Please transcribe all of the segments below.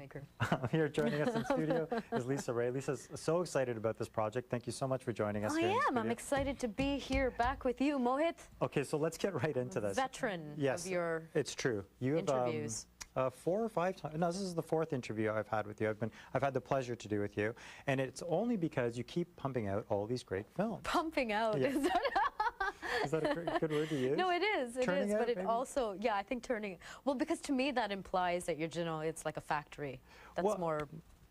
maker. Here joining us in studio is Lisa Ray. Lisa's so excited about this project. Thank you so much for joining us. I am. I'm excited to be here back with you, Mohit. Okay, so let's get right into this. Veteran yes, of your it's true. You have, interviews. 4 or 5 times. No, this is the 4th interview I've had with you. I've had the pleasure to do with you, and it's only because you keep pumping out all these great films. Pumping out. Yeah. Is that a good word to use? No, it is. It is, but it maybe? also, yeah, I think turning. Well, because to me that implies that you're, it's like a factory. That's more.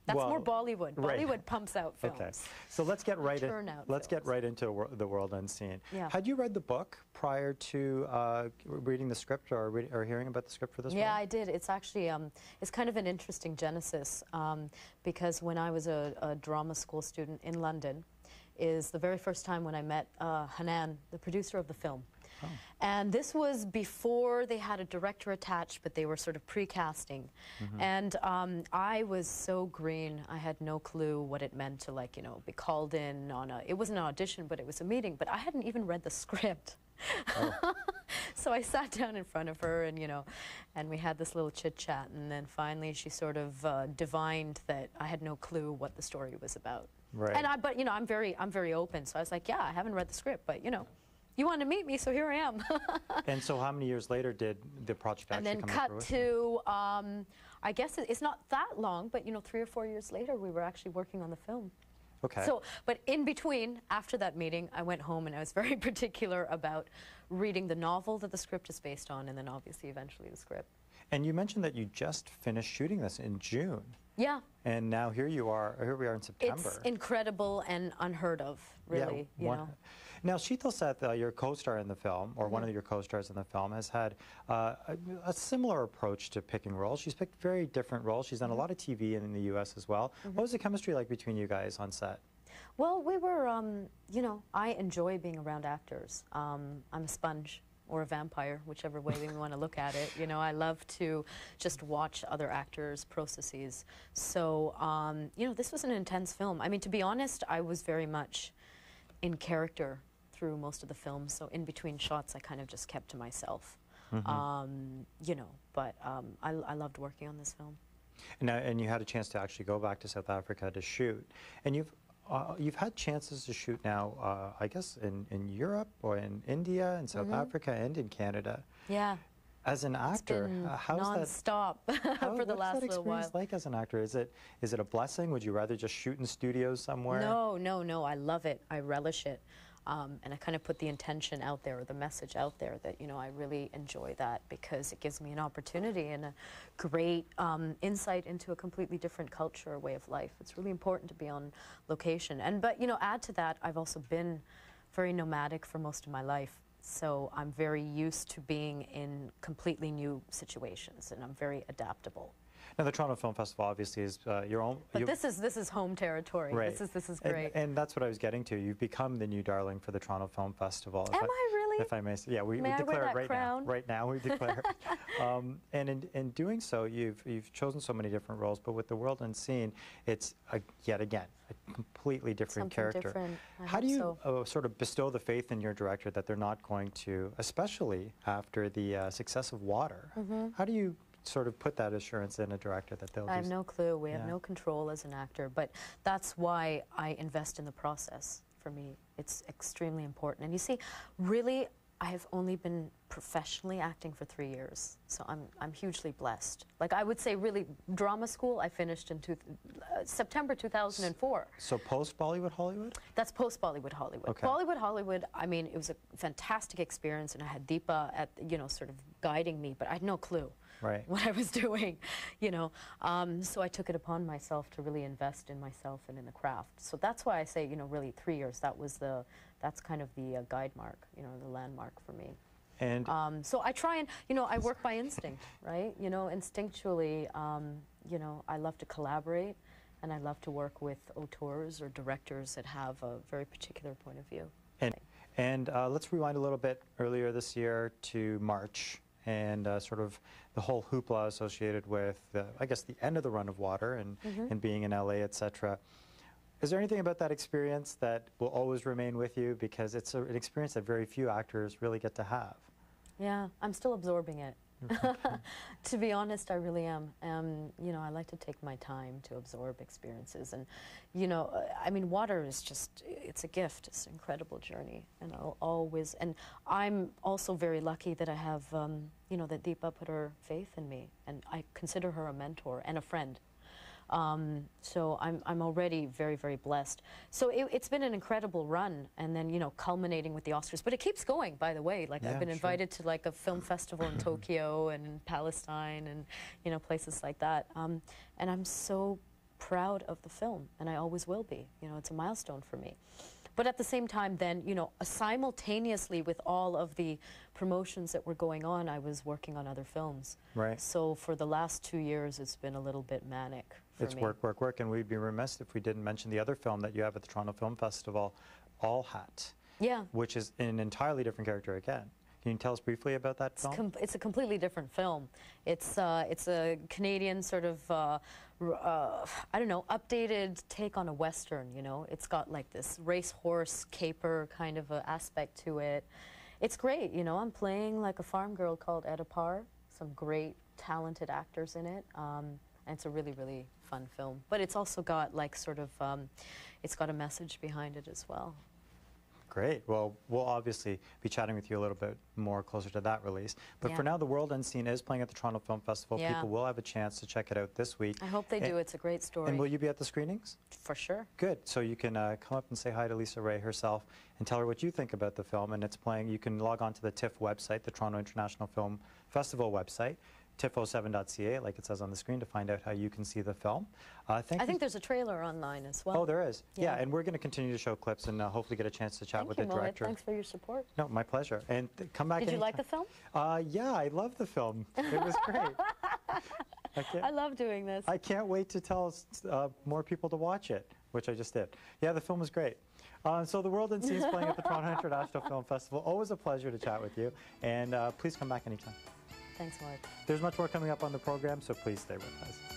That's more Bollywood. Right. Bollywood pumps out films. Okay, so let's get right into the world unseen. Yeah. Had you read the book prior to reading the script or hearing about the script for this? Yeah, I did. It's actually it's kind of an interesting genesis because when I was a drama school student in London, is the very first time when I met Hanan, the producer of the film. Oh. And this was before they had a director attached, but they were sort of pre-casting. Mm-hmm. And I was so green, I had no clue what it meant to, like, be called in on it wasn't an audition, but it was a meeting, but I hadn't even read the script. Oh. So I sat down in front of her and, and we had this little chit-chat, and then finally she sort of divined that I had no clue what the story was about. Right. And but I'm very open, so I was like, yeah, I haven't read the script, but you wanted to meet me, so here I am. And so how many years later did the project actually come to fruition? And then cut to, I guess it's not that long, but 3 or 4 years later, we were actually working on the film. Okay. So, but in between, after that meeting, I went home and I was very particular about reading the novel that the script is based on, and then obviously eventually the script. And you mentioned that you just finished shooting this in June. Yeah. And now here we are in September. It's incredible and unheard of, really. Yeah, Now, Sheetal Seth, your co-star in the film, or one of your co-stars in the film, has had a similar approach to picking roles. She's picked very different roles. She's done a lot of TV in the U.S. as well. What was the chemistry like between you guys on set? Well, we were, I enjoy being around actors. I'm a sponge or a vampire, whichever way we want to look at it. I love to just watch other actors' processes. So, this was an intense film. I mean, to be honest, I was very much in character through most of the film. So in between shots, I kind of just kept to myself. Mm-hmm. But I loved working on this film. And you had a chance to actually go back to South Africa to shoot. And you've had chances to shoot now, I guess, in Europe or in India and South Africa and in Canada. Yeah. As an actor, how's non-stop for the last little while. What's that experience like as an actor? Is it a blessing? Would you rather just shoot in studios somewhere? No. I love it. I relish it. And I kind of put the intention out there, or the message out there, that, I really enjoy that because it gives me an opportunity and a great insight into a completely different culture or way of life. It's really important to be on location. But, add to that, I've also been very nomadic for most of my life. So I'm very used to being in completely new situations, and I'm very adaptable. Now, the Toronto Film Festival obviously is your own. But this is home territory. Right. This is great. And that's what I was getting to. You've become the new darling for the Toronto Film Festival. Am I really? If I may say, yeah, we declare it right now. Right now, we declare it. And in doing so, you've chosen so many different roles. But with The World Unseen, it's yet again a completely different character. Different. How do you sort of bestow the faith in your director that they're not going to, especially after the success of Water? How do you sort of put that assurance in a director that they'll I have no clue. We have no control as an actor, but that's why I invest in the process. For me, it's extremely important. And you see, really, I have only been professionally acting for 3 years, so I'm hugely blessed. Like, I would say, really, drama school I finished in September 2004. So post Bollywood Hollywood? That's post Bollywood Hollywood. Okay. Bollywood Hollywood, I mean, it was a fantastic experience, and I had Deepa at sort of guiding me, but I had no clue what I was doing, So I took it upon myself to really invest in myself and in the craft. So that's why I say, really 3 years. That's kind of the guide mark, the landmark for me. And so I try and, I work by instinct, right? Instinctually, I love to collaborate, and I love to work with auteurs or directors that have a very particular point of view. And let's rewind a little bit earlier this year to March, and sort of the whole hoopla associated with, I guess, the end of the run of Water and being in LA, etc. Is there anything about that experience that will always remain with you? Because it's an experience that very few actors really get to have. Yeah, I'm still absorbing it. To be honest, I really am. I like to take my time to absorb experiences. And, you know, I mean, water is just, it's a gift. It's an incredible journey. And I'll always, and I'm also very lucky that I have, you know, that Deepa put her faith in me. And I consider her a mentor and a friend. So I'm already very, very blessed. So it's been an incredible run, and then, you know, culminating with the Oscars. But it keeps going, by the way. Like, I've been invited to, like, a film festival in Tokyo and Palestine and, you know, places like that. And I'm so proud of the film, and I always will be. You know, it's a milestone for me. But at the same time then, you know, simultaneously with all of the promotions that were going on, I was working on other films. Right. So for the last 2 years, it's been a little bit manic for me. It's work, work, work, and we'd be remiss if we didn't mention the other film that you have at the Toronto Film Festival, All Hat. Yeah. Which is an entirely different character again. Can you tell us briefly about that film? It's a completely different film. It's a Canadian sort of, I don't know, updated take on a Western, you know. It's got like this racehorse caper kind of aspect to it. It's great, you know. I'm playing like a farm girl called Etta Parr. Some great, talented actors in it. And it's a really, really fun film. But it's also got like sort of, it's got a message behind it as well. Great. Well, we'll obviously be chatting with you a little bit more closer to that release. But for now, The World Unseen is playing at the Toronto Film Festival. People will have a chance to check it out this week. I hope they do. It's a great story. And will you be at the screenings? For sure. Good. So you can come up and say hi to Lisa Ray herself and tell her what you think about the film. And it's playing. You can log on to the TIFF website, the Toronto International Film Festival website, tiff07.ca, like it says on the screen, to find out how you can see the film. I think there's a trailer online as well. Oh, there is. Yeah, and we're going to continue to show clips and hopefully get a chance to chat with the director. Thanks for your support. No, my pleasure. And come back. Did you like the film? Yeah, I love the film. It was great. I love doing this. I can't wait to tell more people to watch it, which I just did. Yeah, the film was great. So The World Unseen is playing at the Toronto International Film Festival. Always a pleasure to chat with you. And please come back anytime. Thanks, Mark. There's much more coming up on the program, so please stay with us.